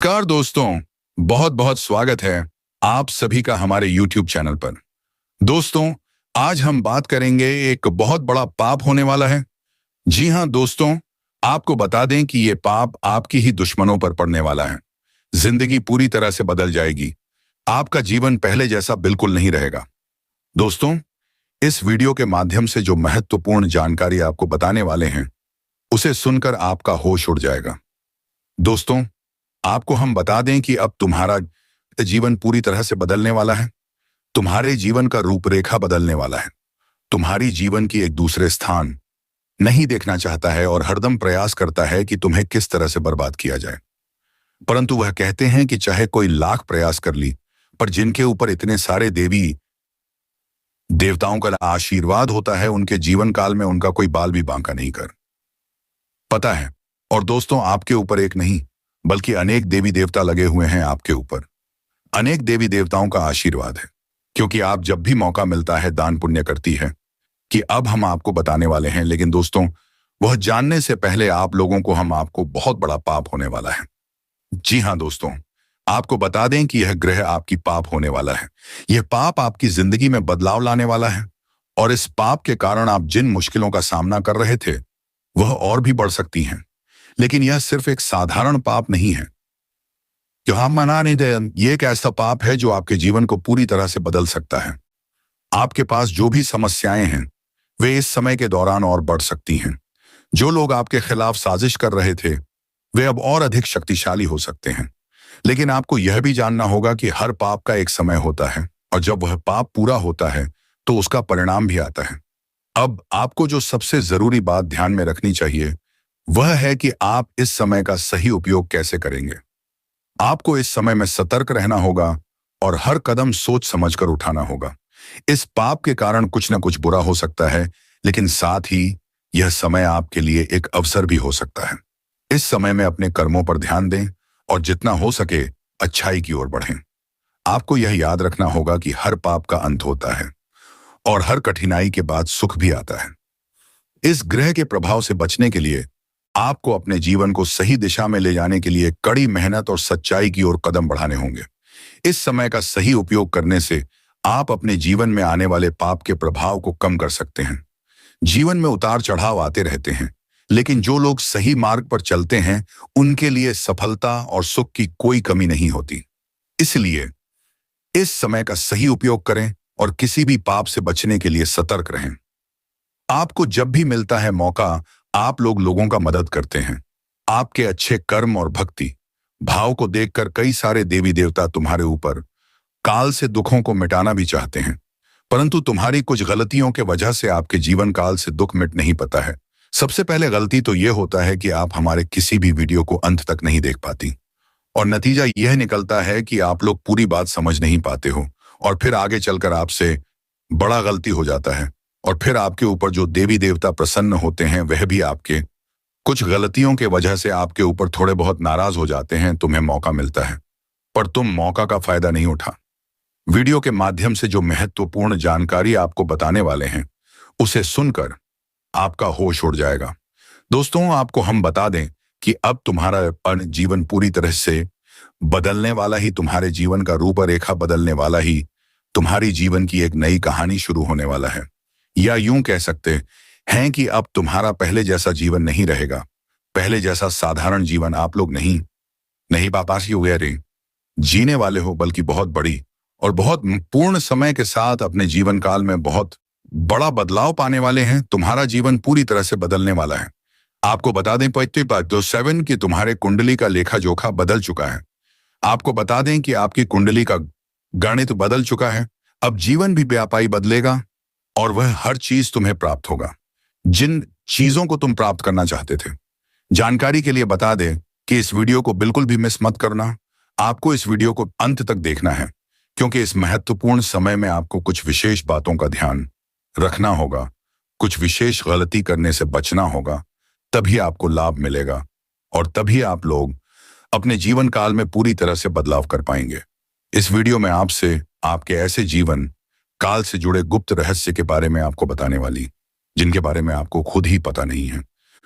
नमस्कार दोस्तों, बहुत बहुत स्वागत है आप सभी का हमारे YouTube चैनल पर। दोस्तों, आज हम बात करेंगे एक बहुत बड़ा पाप होने वाला है। जी हां दोस्तों, आपको बता दें कि ये पाप आपकी ही दुश्मनों पर पड़ने वाला है। जिंदगी पूरी तरह से बदल जाएगी। आपका जीवन पहले जैसा बिल्कुल नहीं रहेगा। दोस्तों, इस वीडियो के माध्यम से जो महत्वपूर्ण जानकारी आपको बताने वाले हैं, उसे सुनकर आपका होश उड़ जाएगा। दोस्तों, आपको हम बता दें कि अब तुम्हारा जीवन पूरी तरह से बदलने वाला है। तुम्हारे जीवन का रूपरेखा बदलने वाला है। तुम्हारी जीवन की एक दूसरे स्थान नहीं देखना चाहता है और हरदम प्रयास करता है कि तुम्हें किस तरह से बर्बाद किया जाए। परंतु वह कहते हैं कि चाहे कोई लाख प्रयास कर ली, पर जिनके ऊपर इतने सारे देवी देवताओं का आशीर्वाद होता है, उनके जीवन काल में उनका कोई बाल भी बांका नहीं कर पता है। और दोस्तों, आपके ऊपर एक नहीं बल्कि अनेक देवी देवता लगे हुए हैं आपके ऊपर। अनेक देवी देवताओं का आशीर्वाद है, क्योंकि आप जब भी मौका मिलता है दान पुण्य करती है कि अब हम आपको बताने वाले हैं। लेकिन दोस्तों, वह जानने से पहले आप लोगों को हम आपको बहुत बड़ा पाप होने वाला है। जी हां दोस्तों, आपको बता दें कि यह ग्रह आपकी पाप होने वाला है। यह पाप आपकी जिंदगी में बदलाव लाने वाला है, और इस पाप के कारण आप जिन मुश्किलों का सामना कर रहे थे वह और भी बढ़ सकती हैं। लेकिन यह सिर्फ एक साधारण पाप नहीं है जो हम मना नहीं दे। यह एक ऐसा पाप है जो आपके जीवन को पूरी तरह से बदल सकता है। आपके पास जो भी समस्याएं हैं वे इस समय के दौरान और बढ़ सकती हैं। जो लोग आपके खिलाफ साजिश कर रहे थे वे अब और अधिक शक्तिशाली हो सकते हैं। लेकिन आपको यह भी जानना होगा कि हर पाप का एक समय होता है, और जब वह पाप पूरा होता है तो उसका परिणाम भी आता है। अब आपको जो सबसे जरूरी बात ध्यान में रखनी चाहिए वह है कि आप इस समय का सही उपयोग कैसे करेंगे। आपको इस समय में सतर्क रहना होगा और हर कदम सोच समझकर उठाना होगा। इस पाप के कारण कुछ न कुछ बुरा हो सकता है, लेकिन साथ ही यह समय आपके लिए एक अवसर भी हो सकता है। इस समय में अपने कर्मों पर ध्यान दें और जितना हो सके अच्छाई की ओर बढ़ें। आपको यह याद रखना होगा कि हर पाप का अंत होता है और हर कठिनाई के बाद सुख भी आता है। इस ग्रह के प्रभाव से बचने के लिए आपको अपने जीवन को सही दिशा में ले जाने के लिए कड़ी मेहनत और सच्चाई की ओर कदम बढ़ाने होंगे। इस समय का सही उपयोग करने से आप अपने जीवन में आने वाले पाप के प्रभाव को कम कर सकते हैं। जीवन में उतार चढ़ाव आते रहते हैं, लेकिन जो लोग सही मार्ग पर चलते हैं उनके लिए सफलता और सुख की कोई कमी नहीं होती। इसलिए इस समय का सही उपयोग करें और किसी भी पाप से बचने के लिए सतर्क रहें। आपको जब भी मिलता है मौका, आप लोगों का मदद करते हैं। आपके अच्छे कर्म और भक्ति भाव को देखकर कई सारे देवी देवता तुम्हारे ऊपर काल से दुखों को मिटाना भी चाहते हैं, परंतु तुम्हारी कुछ गलतियों के वजह से आपके जीवन काल से दुख मिट नहीं पाता है। सबसे पहले गलती तो यह होता है कि आप हमारे किसी भी वीडियो को अंत तक नहीं देख पाती, और नतीजा यह निकलता है कि आप लोग पूरी बात समझ नहीं पाते हो, और फिर आगे चलकर आपसे बड़ा गलती हो जाता है, और फिर आपके ऊपर जो देवी देवता प्रसन्न होते हैं वह भी आपके कुछ गलतियों के वजह से आपके ऊपर थोड़े बहुत नाराज हो जाते हैं। तुम्हें मौका मिलता है पर तुम मौका का फायदा नहीं उठा। वीडियो के माध्यम से जो महत्वपूर्ण जानकारी आपको बताने वाले हैं उसे सुनकर आपका होश उड़ जाएगा। दोस्तों, आपको हम बता दें कि अब तुम्हारा जीवन पूरी तरह से बदलने वाला ही, तुम्हारे जीवन का रूपरेखा बदलने वाला ही, तुम्हारी जीवन की एक नई कहानी शुरू होने वाला है। या यूं कह सकते हैं कि अब तुम्हारा पहले जैसा जीवन नहीं रहेगा। पहले जैसा साधारण जीवन आप लोग नहीं पापासी हो गए जीने वाले हो, बल्कि बहुत बड़ी और बहुत पूर्ण समय के साथ अपने जीवन काल में बहुत बड़ा बदलाव पाने वाले हैं। तुम्हारा जीवन पूरी तरह से बदलने वाला है। आपको बता दें 7 कि तुम्हारे कुंडली का लेखा जोखा बदल चुका है। आपको बता दें कि आपकी कुंडली का गणित बदल चुका है। अब जीवन भी व्यापारी बदलेगा और वह हर चीज तुम्हें प्राप्त होगा जिन चीजों को तुम प्राप्त करना चाहते थे। जानकारी के लिए बता दें कि इस वीडियो को बिल्कुल भी मिस मत करना। आपको इस वीडियो को अंत तक देखना है, क्योंकि इस महत्वपूर्ण समय में आपको कुछ विशेष बातों का ध्यान रखना होगा, कुछ विशेष गलती करने से बचना होगा। तभी आपको लाभ मिलेगा और तभी आप लोग अपने जीवन काल में पूरी तरह से बदलाव कर पाएंगे। इस वीडियो में आपसे आपके ऐसे जीवन काल से जुड़े गुप्त रहस्य के बारे में आपको बताने वाली, जिनके बारे में आपको खुद ही पता नहीं है।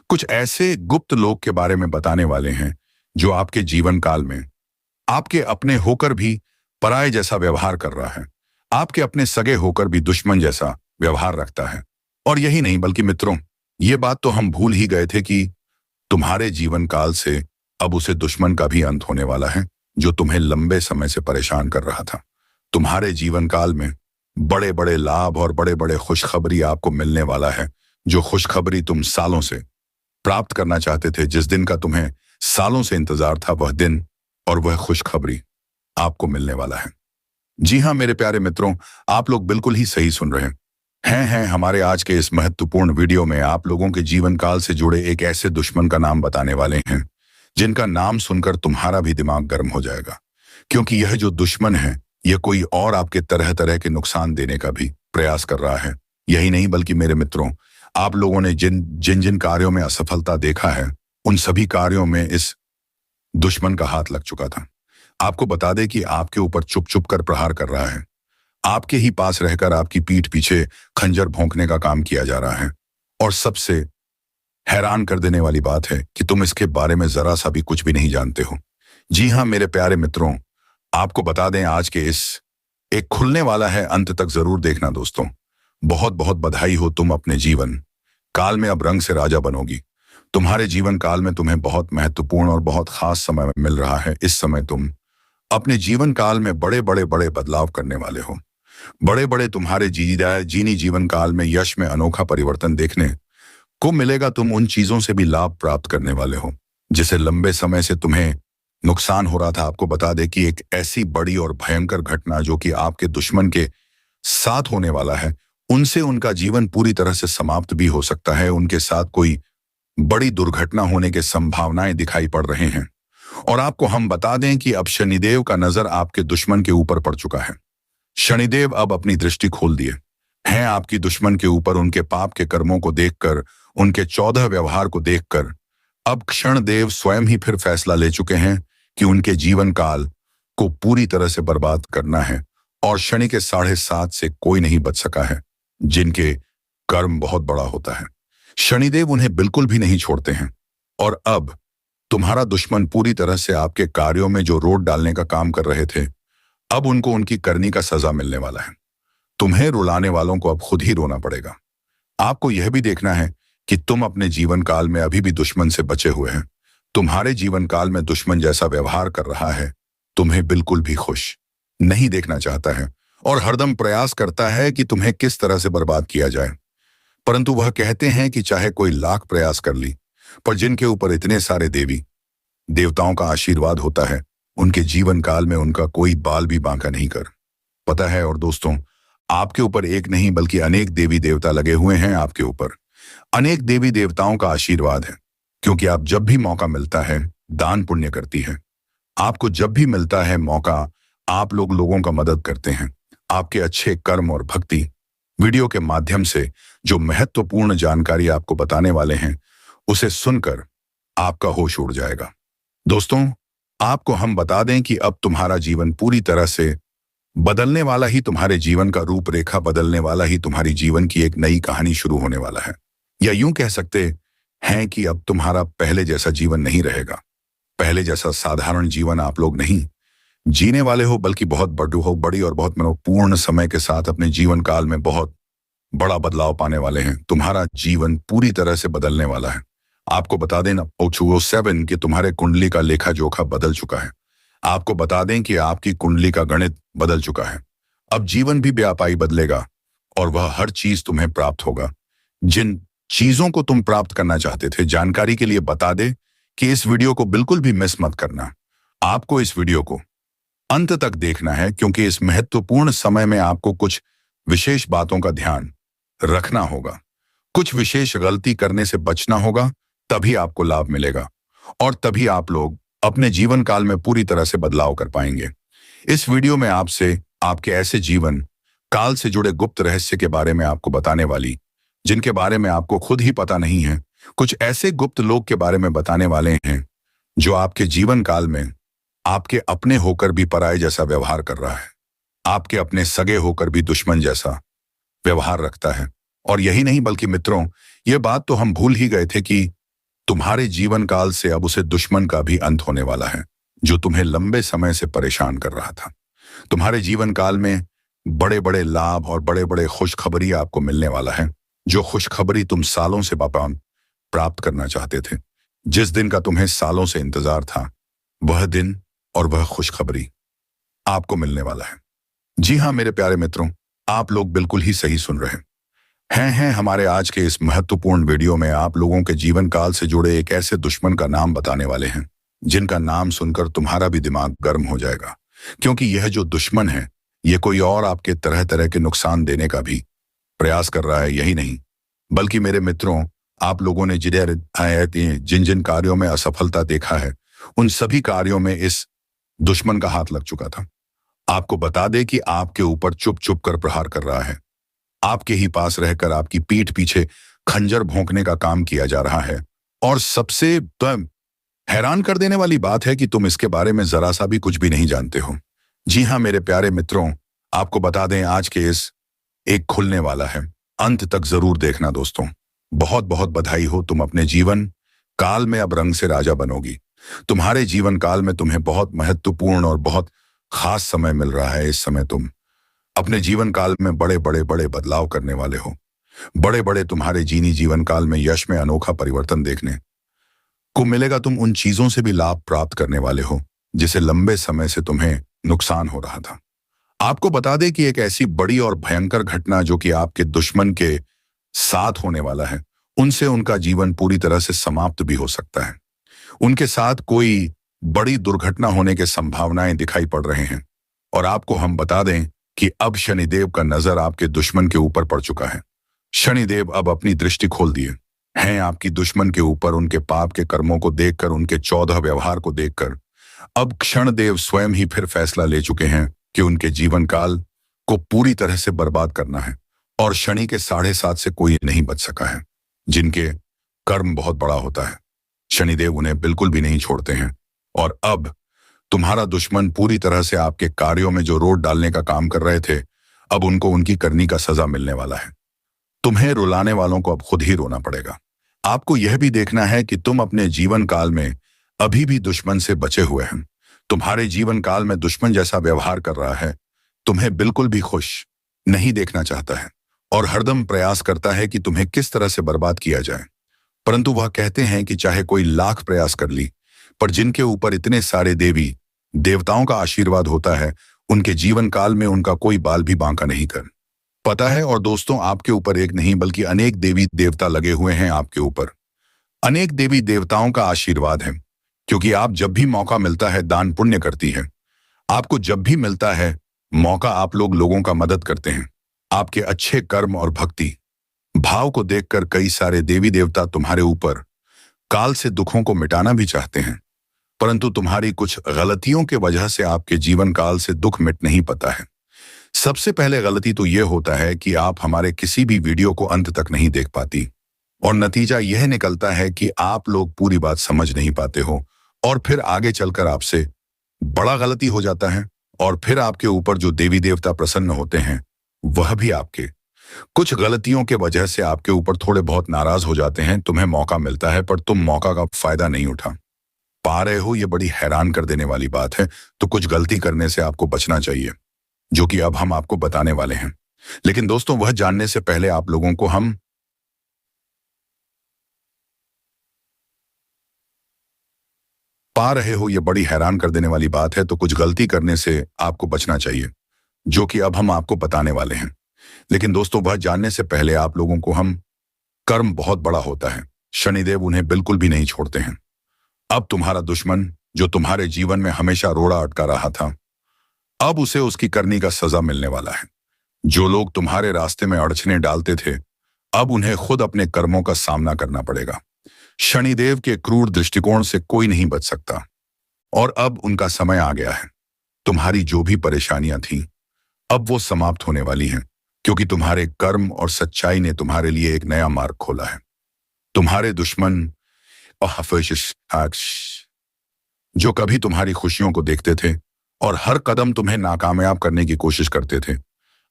कुछ ऐसे गुप्त लोग के बारे में बताने वाले हैं जो आपके जीवन काल में आपके अपने होकर भी पराये जैसा व्यवहार कर रहा है, आपके अपने सगे होकर भी दुश्मन जैसा व्यवहार रखता है। और यही नहीं बल्कि मित्रों, ये बात तो हम भूल ही गए थे कि तुम्हारे जीवन काल से अब उसे दुश्मन का भी अंत होने वाला है, जो तुम्हें लंबे समय से परेशान कर रहा था। तुम्हारे जीवन काल में बड़े बड़े लाभ और बड़े बड़े खुशखबरी आपको मिलने वाला है, जो खुशखबरी तुम सालों से प्राप्त करना चाहते थे। जिस दिन का तुम्हें सालों से इंतजार था, वह दिन और वह खुशखबरी आपको मिलने वाला है। जी हाँ मेरे प्यारे मित्रों, आप लोग बिल्कुल ही सही सुन रहे हैं। हमारे आज के इस महत्वपूर्ण वीडियो में आप लोगों के जीवन काल से जुड़े एक ऐसे दुश्मन का नाम बताने वाले हैं, जिनका नाम सुनकर तुम्हारा भी दिमाग गर्म हो जाएगा। क्योंकि यह जो दुश्मन है, यह कोई और आपके तरह तरह के नुकसान देने का भी प्रयास कर रहा है। यही नहीं बल्कि मेरे मित्रों, आप लोगों ने जिन जिन जिन कार्यों में असफलता देखा है, उन सभी कार्यों में इस दुश्मन का हाथ लग चुका था। आपको बता दें कि आपके ऊपर चुप चुप कर प्रहार कर रहा है, आपके ही पास रहकर आपकी पीठ पीछे खंजर भोंकने का काम किया जा रहा है। और सबसे हैरान कर देने वाली बात है कि तुम इसके बारे में जरा सा भी कुछ भी नहीं जानते हो। जी हाँ मेरे प्यारे मित्रों, आपको बता दें आज के इस एक खुलने वाला है, अंत तक जरूर देखना दोस्तों। बहुत बहुत बधाई हो, तुम अपने जीवन काल में अब रंग से राजा बनोगी। तुम्हारे जीवन काल में तुम्हें बहुत महत्वपूर्ण और बहुत खास समय मिल रहा है। इस समय तुम अपने जीवन काल में बड़े बड़े बड़े बदलाव करने वाले हो। बड़े बड़े तुम्हारे जीनी जीवन काल में यश में अनोखा परिवर्तन देखने को मिलेगा। तुम उन चीजों से भी लाभ प्राप्त करने वाले हो जिसे लंबे समय से तुम्हें नुकसान हो रहा था। आपको बता दे कि एक ऐसी बड़ी और भयंकर घटना जो कि आपके दुश्मन के साथ होने वाला है, उनसे उनका जीवन पूरी तरह से समाप्त भी हो सकता है। उनके साथ कोई बड़ी दुर्घटना होने के संभावनाएं दिखाई पड़ रहे हैं। और आपको हम बता दें कि अब शनिदेव का नजर आपके दुश्मन के ऊपर पड़ चुका है। शनिदेव अब अपनी दृष्टि खोल दिए हैं आपकी दुश्मन के ऊपर। उनके पाप के कर्मों को देखकर, उनके 14 व्यवहार को देखकर अब क्षणदेव स्वयं ही फिर फैसला ले चुके हैं कि उनके जीवन काल को पूरी तरह से बर्बाद करना है। और शनि के 7.5 से कोई नहीं बच सका है, जिनके कर्म बहुत बड़ा होता है। शनिदेव उन्हें बिल्कुल भी नहीं छोड़ते हैं। और अब तुम्हारा दुश्मन पूरी तरह से आपके कार्यों में जो रोड डालने का काम कर रहे थे, अब उनको उनकी करनी का सजा मिलने वाला है। तुम्हें रुलाने वालों को अब खुद ही रोना पड़ेगा। आपको यह भी देखना है कि तुम अपने जीवन काल में अभी भी दुश्मन से बचे हुए हैं। तुम्हारे जीवन काल में दुश्मन जैसा व्यवहार कर रहा है, तुम्हें बिल्कुल भी खुश नहीं देखना चाहता है और हरदम प्रयास करता है कि तुम्हें किस तरह से बर्बाद किया जाए। परंतु वह कहते हैं कि चाहे कोई लाख प्रयास कर ली, पर जिनके ऊपर इतने सारे देवी देवताओं का आशीर्वाद होता है, उनके जीवन काल में उनका कोई बाल भी बांका नहीं कर पता है। और दोस्तों, आपके ऊपर एक नहीं बल्कि अनेक देवी देवता लगे हुए हैं। आपके ऊपर अनेक देवी देवताओं का आशीर्वाद है, क्योंकि आप जब भी मौका मिलता है दान पुण्य करती है। आपको जब भी मिलता है मौका, आप लोगों का मदद करते हैं। आपके अच्छे कर्म और भक्ति वीडियो के माध्यम से जो महत्वपूर्ण जानकारी आपको बताने वाले हैं, उसे सुनकर आपका होश उड़ जाएगा। दोस्तों, आपको हम बता दें कि अब तुम्हारा जीवन पूरी तरह से बदलने वाला ही, तुम्हारे जीवन का रूपरेखा बदलने वाला ही, तुम्हारी जीवन की एक नई कहानी शुरू होने वाला है। या यूं कह सकते हैं कि अब तुम्हारा पहले जैसा जीवन नहीं रहेगा। पहले जैसा साधारण जीवन आप लोग नहीं जीने वाले हो, बल्कि बहुत बड़ी और बहुत महत्वपूर्ण समय के साथ अपने जीवन काल में बहुत बड़ा बदलाव पाने वाले हैं। तुम्हारा जीवन पूरी तरह से बदलने वाला है। आपको बता दें 7 कि तुम्हारे कुंडली का लेखा जोखा बदल चुका है। आपको बता दें कि आपकी कुंडली का गणित बदल चुका है। अब जीवन भी व्यापारी बदलेगा और वह हर चीज तुम्हें प्राप्त होगा, जिन चीजों को तुम प्राप्त करना चाहते थे। जानकारी के लिए बता दे कि इस वीडियो को बिल्कुल भी मिस मत करना। आपको इस वीडियो को अंत तक देखना है, क्योंकि इस महत्वपूर्ण समय में आपको कुछ विशेष बातों का ध्यान रखना होगा। कुछ विशेष गलती करने से बचना होगा, तभी आपको लाभ मिलेगा और तभी आप लोग अपने जीवन काल में पूरी तरह से बदलाव कर पाएंगे। इस वीडियो में आपसे आपके ऐसे जीवन काल से जुड़े गुप्त रहस्य के बारे में आपको बताने वाली, जिनके बारे में आपको खुद ही पता नहीं है। कुछ ऐसे गुप्त लोग के बारे में बताने वाले हैं जो आपके जीवन काल में आपके अपने होकर भी पराये जैसा व्यवहार कर रहा है, आपके अपने सगे होकर भी दुश्मन जैसा व्यवहार रखता है। और यही नहीं बल्कि मित्रों, यह बात तो हम भूल ही गए थे कि तुम्हारे जीवन काल से अब उसे दुश्मन का भी अंत होने वाला है, जो तुम्हें लंबे समय से परेशान कर रहा था। तुम्हारे जीवन काल में बड़े बड़े लाभ और बड़े बड़े खुशखबरी आपको मिलने वाला है। जो खुशखबरी तुम सालों से प्राप्त करना चाहते थे, जिस दिन का तुम्हें सालों से इंतजार था, वह दिन और वह खुशखबरी आपको मिलने वाला है। जी हाँ मेरे प्यारे मित्रों, आप लोग बिल्कुल ही सही सुन रहे हैं। हमारे आज के इस महत्वपूर्ण वीडियो में आप लोगों के जीवन काल से जुड़े एक ऐसे दुश्मन का नाम बताने वाले हैं जिनका नाम सुनकर तुम्हारा भी दिमाग गर्म हो जाएगा। क्योंकि यह जो दुश्मन है, ये कोई और आपके तरह तरह के नुकसान देने का भी प्रयास कर रहा है। यही नहीं, बल्कि मेरे मित्रों, आप लोगों ने जिन जिन कार्यों में असफलता देखा है, उन सभी कार्यों में इस दुश्मन का हाथ लग चुका था। आपको बता दे कि आपके ऊपर चुप चुप कर प्रहार कर रहा है। आपके ही पास रहकर आपकी पीठ पीछे खंजर भोंकने का काम किया जा रहा है। और सबसे हैरान कर देने वाली बात है कि तुम इसके बारे में जरा सा भी कुछ भी नहीं जानते हो। जी हाँ मेरे प्यारे मित्रों, आपको बता दें आज के इस एक खुलने वाला है, अंत तक जरूर देखना दोस्तों। बहुत बहुत बधाई हो, तुम अपने जीवन काल में अब रंग से राजा बनोगी। तुम्हारे जीवन काल में तुम्हें बहुत महत्वपूर्ण और बहुत खास समय मिल रहा है। इस समय तुम अपने जीवन काल में बड़े बड़े बड़े बदलाव करने वाले हो। बड़े बड़े तुम्हारे जीवन काल में यश में अनोखा परिवर्तन देखने को मिलेगा। तुम उन चीजों से भी लाभ प्राप्त करने वाले हो जिसे लंबे समय से तुम्हें नुकसान हो रहा था। आपको बता दें कि एक ऐसी बड़ी और भयंकर घटना जो कि आपके दुश्मन के साथ होने वाला है, उनसे उनका जीवन पूरी तरह से समाप्त भी हो सकता है। उनके साथ कोई बड़ी दुर्घटना होने के संभावनाएं दिखाई पड़ रहे हैं। और आपको हम बता दें कि अब शनिदेव का नजर आपके दुश्मन के ऊपर पड़ चुका है। शनिदेव अब अपनी दृष्टि खोल दिए हैं आपकी दुश्मन के ऊपर। उनके पाप के कर्मों को देखकर, उनके 14 व्यवहार को देखकर अब क्षणदेव स्वयं ही फिर फैसला ले चुके हैं कि उनके जीवन काल को पूरी तरह से बर्बाद करना है। और शनि के 7.5 से कोई नहीं बच सका है। जिनके कर्म बहुत बड़ा होता है, शनिदेव उन्हें बिल्कुल भी नहीं छोड़ते हैं। और अब तुम्हारा दुश्मन पूरी तरह से आपके कार्यों में जो रोक डालने का काम कर रहे थे, अब उनको उनकी करनी का सजा मिलने वाला है। तुम्हें रुलाने वालों को अब खुद ही रोना पड़ेगा। आपको यह भी देखना है कि तुम अपने जीवन काल में अभी भी दुश्मन से बचे हुए हैं। तुम्हारे जीवन काल में दुश्मन जैसा व्यवहार कर रहा है, तुम्हें बिल्कुल भी खुश नहीं देखना चाहता है और हरदम प्रयास करता है कि तुम्हें किस तरह से बर्बाद किया जाए। परंतु वह कहते हैं कि चाहे कोई लाख प्रयास कर ली, पर जिनके ऊपर इतने सारे देवी देवताओं का आशीर्वाद होता है, उनके जीवन काल में उनका कोई बाल भी बांका नहीं कर पता है। और दोस्तों, आपके ऊपर एक नहीं बल्कि अनेक देवी देवता लगे हुए हैं आपके ऊपर। अनेक देवी देवताओं का आशीर्वाद है, क्योंकि आप जब भी मौका मिलता है दान पुण्य करती है। आपको जब भी मिलता है मौका, आप लोगों का मदद करते हैं। आपके अच्छे कर्म और भक्ति भाव को देखकर कई सारे देवी देवता तुम्हारे ऊपर काल से दुखों को मिटाना भी चाहते हैं। परंतु तुम्हारी कुछ गलतियों के वजह से आपके जीवन काल से दुख मिट नहीं पाता है। सबसे पहले गलती तो यह होता है कि आप हमारे किसी भी वीडियो को अंत तक नहीं देख पाती, और नतीजा यह निकलता है कि आप लोग पूरी बात समझ नहीं पाते हो और फिर आगे चलकर आपसे बड़ा गलती हो जाता है। और फिर आपके ऊपर जो देवी देवता प्रसन्न होते हैं, वह भी आपके कुछ गलतियों के वजह से आपके ऊपर थोड़े बहुत नाराज हो जाते हैं। तुम्हें मौका मिलता है पर तुम मौका का फायदा नहीं उठा पा रहे हो। यह बड़ी हैरान कर देने वाली बात है। तो कुछ गलती करने से आपको बचना चाहिए, जो कि अब हम आपको बताने वाले हैं। लेकिन दोस्तों, वह जानने से पहले आप लोगों को हम पा रहे हो, यह बड़ी हैरान कर देने वाली बात है। तो कुछ गलती करने से आपको बचना चाहिए, जो कि अब हम आपको बताने वाले हैं। लेकिन दोस्तों, वह जानने से पहले आप लोगों को हम कर्म बहुत बड़ा होता है, शनिदेव उन्हें बिल्कुल भी नहीं छोड़ते हैं। अब तुम्हारा दुश्मन जो तुम्हारे जीवन में हमेशा रोड़ा अटका रहा था, अब उसे उसकी करनी का सजा मिलने वाला है। जो लोग तुम्हारे रास्ते में अड़चने डालते थे, अब उन्हें खुद अपने कर्मों का सामना करना पड़ेगा। शनिदेव के क्रूर दृष्टिकोण से कोई नहीं बच सकता और अब उनका समय आ गया है। तुम्हारी जो भी परेशानियां थीं, अब वो समाप्त होने वाली हैं, क्योंकि तुम्हारे कर्म और सच्चाई ने तुम्हारे लिए एक नया मार्ग खोला है। तुम्हारे दुश्मन जो कभी तुम्हारी खुशियों को देखते थे और हर कदम तुम्हें नाकामयाब करने की कोशिश करते थे,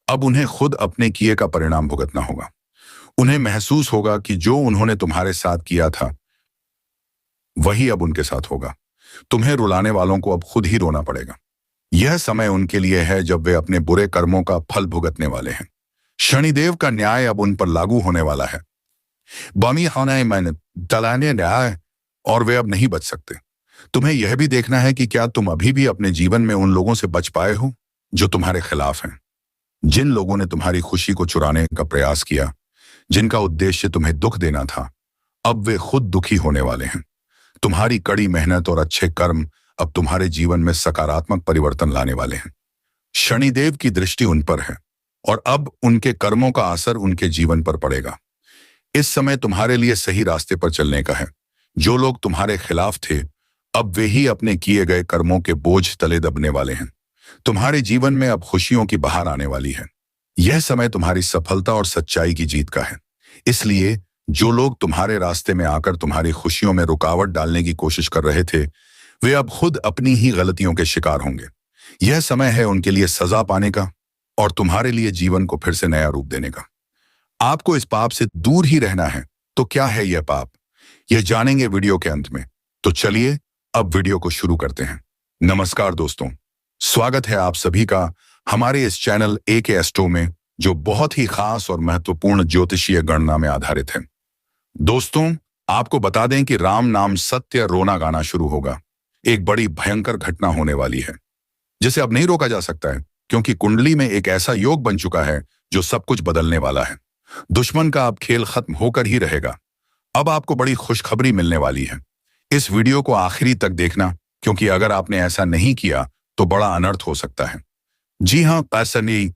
अब उन्हें खुद अपने किए का परिणाम भुगतना होगा। उन्हें महसूस होगा कि जो उन्होंने तुम्हारे साथ किया था, वही अब उनके साथ होगा। तुम्हें रुलाने वालों को अब खुद ही रोना पड़ेगा। यह समय उनके लिए है जब वे अपने बुरे कर्मों का फल भुगतने वाले हैं। शनिदेव का न्याय अब उन पर लागू होने वाला है। बमी होने मैंने तलाने न्याय, और वे अब नहीं बच सकते। तुम्हें यह भी देखना है कि क्या तुम अभी भी अपने जीवन में उन लोगों से बच पाए हो जो तुम्हारे खिलाफ हैं। जिन लोगों ने तुम्हारी खुशी को चुराने का प्रयास किया, जिनका उद्देश्य तुम्हें दुख देना था, अब वे खुद दुखी होने वाले हैं। तुम्हारी कड़ी मेहनत और अच्छे कर्म अब तुम्हारे जीवन में सकारात्मक परिवर्तन लाने वाले हैं। शनिदेव की दृष्टि उन पर है और अब उनके कर्मों का असर उनके जीवन पर पड़ेगा। इस समय तुम्हारे लिए सही रास्ते पर चलने का है। जो लोग तुम्हारे खिलाफ थे, अब वे ही अपने किए गए कर्मों के बोझ तले दबने वाले हैं। तुम्हारे जीवन में अब खुशियों की बहार आने वाली है। यह समय तुम्हारी सफलता और सच्चाई की जीत का है। इसलिए जो लोग तुम्हारे रास्ते में आकर तुम्हारी खुशियों में रुकावट डालने की कोशिश कर रहे थे, वे अब खुद अपनी ही गलतियों के शिकार होंगे। यह समय है उनके लिए सजा पाने का और तुम्हारे लिए जीवन को फिर से नया रूप देने का। आपको इस पाप से दूर ही रहना है। तो क्या है यह पाप, यह जानेंगे वीडियो के अंत में। तो चलिए अब वीडियो को शुरू करते हैं। नमस्कार दोस्तों, स्वागत है आप सभी का हमारे इस चैनल AK एस्ट्रो में, जो बहुत ही खास और महत्वपूर्ण ज्योतिषीय गणना में आधारित है। दोस्तों, आपको बता दें कि राम नाम सत्य रोना गाना शुरू होगा। एक बड़ी भयंकर घटना होने वाली है जिसे अब नहीं रोका जा सकता है, क्योंकि कुंडली में एक ऐसा योग बन चुका है जो सब कुछ बदलने वाला है। दुश्मन का अब खेल खत्म होकर ही रहेगा। अब आपको बड़ी खुशखबरी मिलने वाली है। इस वीडियो को आखिरी तक देखना, क्योंकि अगर आपने ऐसा नहीं किया तो बड़ा अनर्थ हो सकता है। जी हाँ, ऐसा नहीं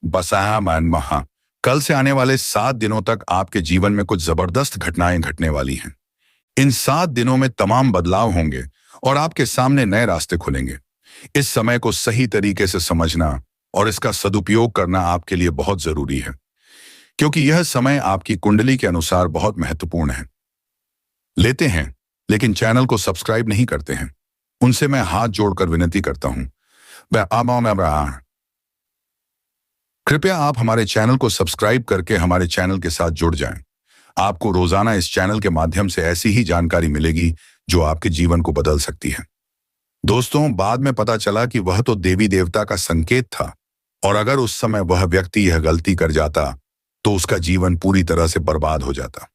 बसाया मन महा। कल से आने वाले 7 दिनों तक आपके जीवन में कुछ जबरदस्त घटनाएं घटने वाली हैं। इन 7 दिनों में तमाम बदलाव होंगे और आपके सामने नए रास्ते खुलेंगे। इस समय को सही तरीके से समझना और इसका सदुपयोग करना आपके लिए बहुत जरूरी है, क्योंकि यह समय आपकी कुंडली के अनुसार बहुत महत्वपूर्ण है। लेते हैं लेकिन चैनल को सब्सक्राइब नहीं करते हैं, उनसे मैं हाथ जोड़कर विनती करता हूं। कृपया आप हमारे चैनल को सब्सक्राइब करके हमारे चैनल के साथ जुड़ जाएं। आपको रोजाना इस चैनल के माध्यम से ऐसी ही जानकारी मिलेगी जो आपके जीवन को बदल सकती है। दोस्तों, बाद में पता चला कि वह तो देवी देवता का संकेत था, और अगर उस समय वह व्यक्ति यह गलती कर जाता तो उसका जीवन पूरी तरह से बर्बाद हो जाता।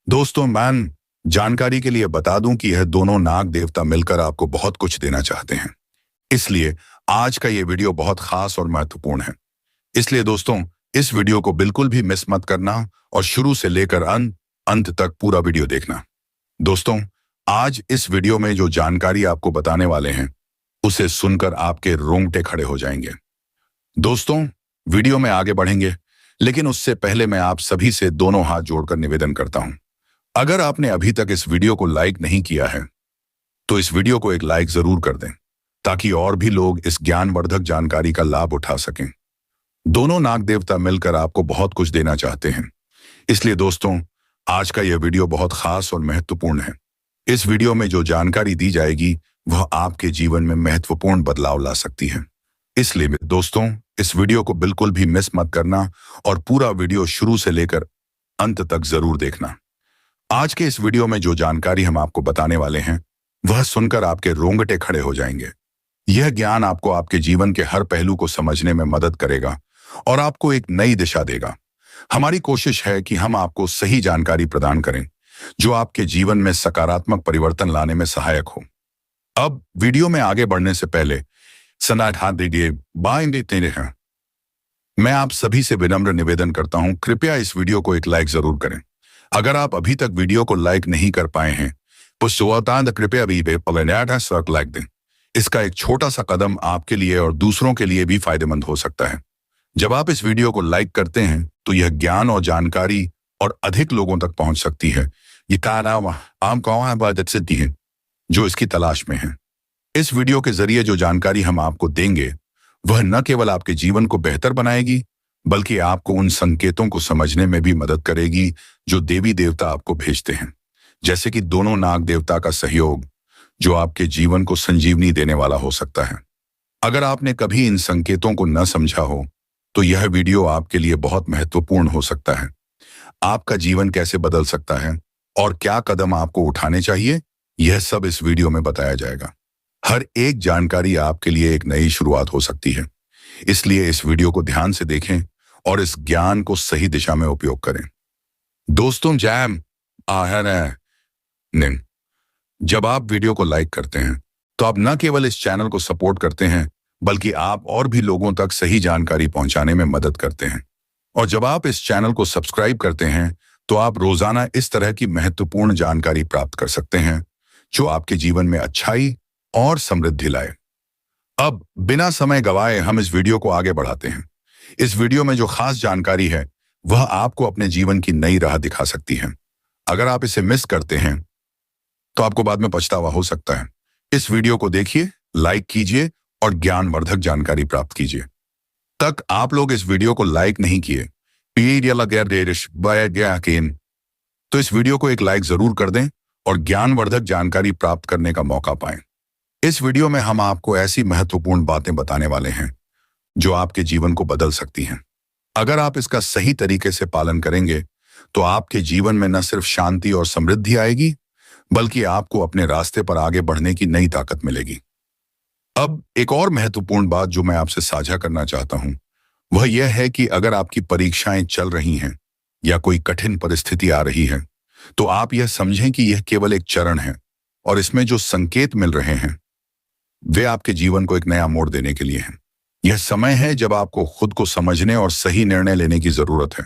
दोस्तों, मैं जानकारी के लिए बता दूं कि यह दोनों नाग देवता मिलकर आपको बहुत कुछ देना चाहते हैं। इसलिए आज का यह वीडियो बहुत खास और महत्वपूर्ण है। इसलिए दोस्तों, इस वीडियो को बिल्कुल भी मिस मत करना और शुरू से लेकर अंत तक पूरा वीडियो देखना। दोस्तों, आज इस वीडियो में जो जानकारी आपको बताने वाले हैं, उसे सुनकर आपके रोंगटे खड़े हो जाएंगे। दोस्तों, वीडियो में आगे बढ़ेंगे, लेकिन उससे पहले मैं आप सभी से दोनों हाथ जोड़कर निवेदन करता हूं। अगर आपने अभी तक इस वीडियो को लाइक नहीं किया है, तो इस वीडियो को एक लाइक जरूर कर दें, ताकि और भी लोग इस ज्ञानवर्धक जानकारी का लाभ उठा सकें। दोनों नाग देवता मिलकर आपको बहुत कुछ देना चाहते हैं। इसलिए दोस्तों, आज का यह वीडियो बहुत खास और महत्वपूर्ण है। इस वीडियो में जो जानकारी दी जाएगी वह आपके जीवन में महत्वपूर्ण बदलाव ला सकती है। इसलिए दोस्तों, इस वीडियो को बिल्कुल भी मिस मत करना और पूरा वीडियो शुरू से लेकर अंत तक जरूर देखना। आज के इस वीडियो में जो जानकारी हम आपको बताने वाले हैं, वह सुनकर आपके रोंगटे खड़े हो जाएंगे। यह ज्ञान आपको आपके जीवन के हर पहलू को समझने में मदद करेगा और आपको एक नई दिशा देगा। हमारी कोशिश है कि हम आपको सही जानकारी प्रदान करें जो आपके जीवन में सकारात्मक परिवर्तन लाने में सहायक हो। अब वीडियो में आगे बढ़ने से पहले हाथ दीजिए, बाएं देते हैं। मैं आप सभी से विनम्र निवेदन करता हूं, कृपया इस वीडियो को एक लाइक जरूर करें। अगर आप अभी तक वीडियो को लाइक नहीं कर पाए हैं तो कृपया अभी लाइक दें। इसका एक छोटा सा कदम आपके लिए और दूसरों के लिए भी फायदेमंद हो सकता है। जब आप इस वीडियो को लाइक करते हैं तो यह ज्ञान और जानकारी और अधिक लोगों तक पहुंच सकती है। ये आम सिद्धि है जो इसकी तलाश में है। इस वीडियो के जरिए जो जानकारी हम आपको देंगे वह न केवल आपके जीवन को बेहतर बनाएगी, बल्कि आपको उन संकेतों को समझने में भी मदद करेगी जो देवी देवता आपको भेजते हैं, जैसे कि दोनों नाग देवता का सहयोग, जो आपके जीवन को संजीवनी देने वाला हो सकता है। अगर आपने कभी इन संकेतों को न समझा हो तो यह वीडियो आपके लिए बहुत महत्वपूर्ण हो सकता है। आपका जीवन कैसे बदल सकता है और क्या कदम आपको उठाने चाहिए, यह सब इस वीडियो में बताया जाएगा। हर एक जानकारी आपके लिए एक नई शुरुआत हो सकती है, इसलिए इस वीडियो को ध्यान से देखें और इस ज्ञान को सही दिशा में उपयोग करें। दोस्तों, जैम आहर है निन। जब आप वीडियो को लाइक करते हैं तो आप न केवल इस चैनल को सपोर्ट करते हैं, बल्कि आप और भी लोगों तक सही जानकारी पहुंचाने में मदद करते हैं। और जब आप इस चैनल को सब्सक्राइब करते हैं तो आप रोजाना इस तरह की महत्वपूर्ण जानकारी प्राप्त कर सकते हैं जो आपके जीवन में अच्छाई और समृद्धि लाए। अब बिना समय गवाए हम इस वीडियो को आगे बढ़ाते हैं। इस वीडियो में जो खास जानकारी है वह आपको अपने जीवन की नई राह दिखा सकती है। अगर आप इसे मिस करते हैं तो आपको बाद में पछतावा हो सकता है। इस वीडियो को देखिए, लाइक कीजिए और ज्ञानवर्धक जानकारी प्राप्त कीजिए। तक आप लोग इस वीडियो को लाइक नहीं किए तो इस वीडियो को एक लाइक जरूर कर दें और ज्ञानवर्धक जानकारी प्राप्त करने का मौका पाएं। इस वीडियो में हम आपको ऐसी महत्वपूर्ण बातें बताने वाले हैं जो आपके जीवन को बदल सकती हैं। अगर आप इसका सही तरीके से पालन करेंगे तो आपके जीवन में न सिर्फ शांति और समृद्धि आएगी, बल्कि आपको अपने रास्ते पर आगे बढ़ने की नई ताकत मिलेगी। अब एक और महत्वपूर्ण बात जो मैं आपसे साझा करना चाहता हूं वह यह है कि अगर आपकी परीक्षाएं चल रही हैं या कोई कठिन परिस्थिति आ रही है तो आप यह समझें कि यह केवल एक चरण है और इसमें जो संकेत मिल रहे हैं वे आपके जीवन को एक नया मोड़ देने के लिए हैं। यह समय है जब आपको खुद को समझने और सही निर्णय लेने की जरूरत है।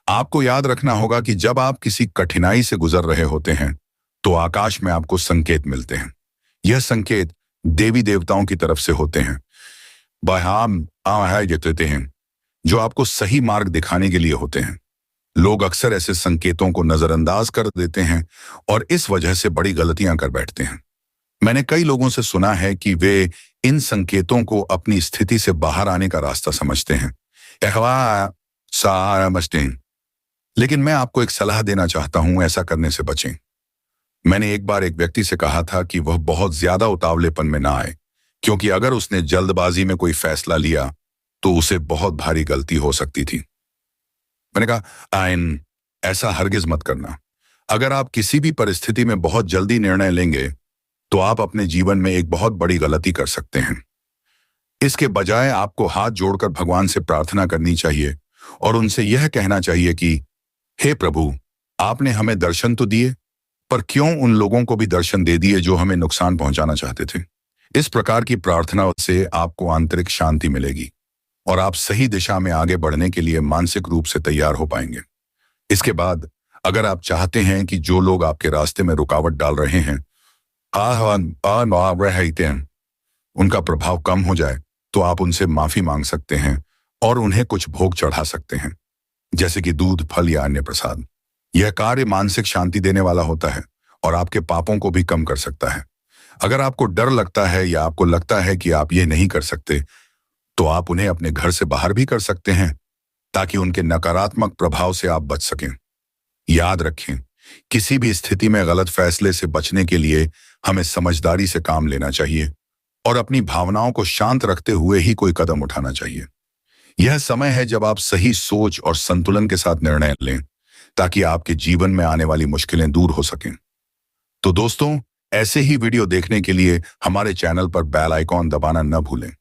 आपको याद रखना होगा कि जब आप किसी कठिनाई से गुजर रहे होते हैं तो आकाश में आपको संकेत मिलते हैं। यह संकेत देवी देवताओं की तरफ से होते हैं, देते हैं जो आपको सही मार्ग दिखाने के लिए होते हैं। लोग अक्सर ऐसे संकेतों को नजरअंदाज कर देते हैं और इस वजह से बड़ी गलतियां कर बैठते हैं। मैंने कई लोगों से सुना है कि वे इन संकेतों को अपनी स्थिति से बाहर आने का रास्ता समझते हैं, लेकिन मैं आपको एक सलाह देना चाहता हूं, ऐसा करने से बचें। मैंने एक बार एक व्यक्ति से कहा था कि वह बहुत ज्यादा उतावलेपन में ना आए, क्योंकि अगर उसने जल्दबाजी में कोई फैसला लिया तो उसे बहुत भारी गलती हो सकती थी। मैंने कहा, ऐसा हरगिज मत करना। अगर आप किसी भी परिस्थिति में बहुत जल्दी निर्णय लेंगे तो आप अपने जीवन में एक बहुत बड़ी गलती कर सकते हैं। इसके बजाय आपको हाथ जोड़कर भगवान से प्रार्थना करनी चाहिए और उनसे यह कहना चाहिए कि हे प्रभु, आपने हमें दर्शन तो दिए, पर क्यों उन लोगों को भी दर्शन दे दिए जो हमें नुकसान पहुंचाना चाहते थे। इस प्रकार की प्रार्थना से आपको आंतरिक शांति मिलेगी और आप सही दिशा में आगे बढ़ने के लिए मानसिक रूप से तैयार हो पाएंगे। इसके बाद अगर आप चाहते हैं कि जो लोग आपके रास्ते में रुकावट डाल रहे हैं उनका प्रभाव कम हो जाए तो आप उनसे माफी मांग सकते हैं और उन्हें कुछ भोग चढ़ा सकते हैं, जैसे कि दूध, फल या अन्य प्रसाद। यह कार्य मानसिक शांति देने वाला होता है और आपके पापों को भी कम कर सकता है। अगर आपको डर लगता है या आपको लगता है कि आप ये नहीं कर सकते तो आप उन्हें अपने घर से बाहर भी कर सकते हैं ताकि उनके नकारात्मक प्रभाव से आप बच सकें। याद रखें, किसी भी स्थिति में गलत फैसले से बचने के लिए हमें समझदारी से काम लेना चाहिए और अपनी भावनाओं को शांत रखते हुए ही कोई कदम उठाना चाहिए। यह समय है जब आप सही सोच और संतुलन के साथ निर्णय लें ताकि आपके जीवन में आने वाली मुश्किलें दूर हो सकें। तो दोस्तों, ऐसे ही वीडियो देखने के लिए हमारे चैनल पर बेल आइकॉन दबाना न भूलें।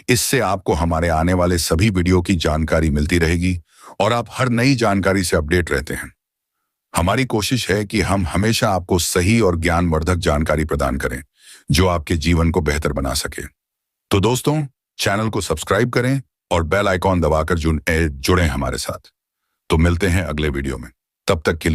इससे आपको हमारे आने वाले सभी वीडियो की जानकारी मिलती रहेगी और आप हर नई जानकारी से अपडेट रहते हैं। हमारी कोशिश है कि हम हमेशा आपको सही और ज्ञानवर्धक जानकारी प्रदान करें जो आपके जीवन को बेहतर बना सके। तो दोस्तों, चैनल को सब्सक्राइब करें और बेल आइकॉन दबाकर जुड़ें हमारे साथ। तो मिलते हैं अगले वीडियो में। तब तक के लिए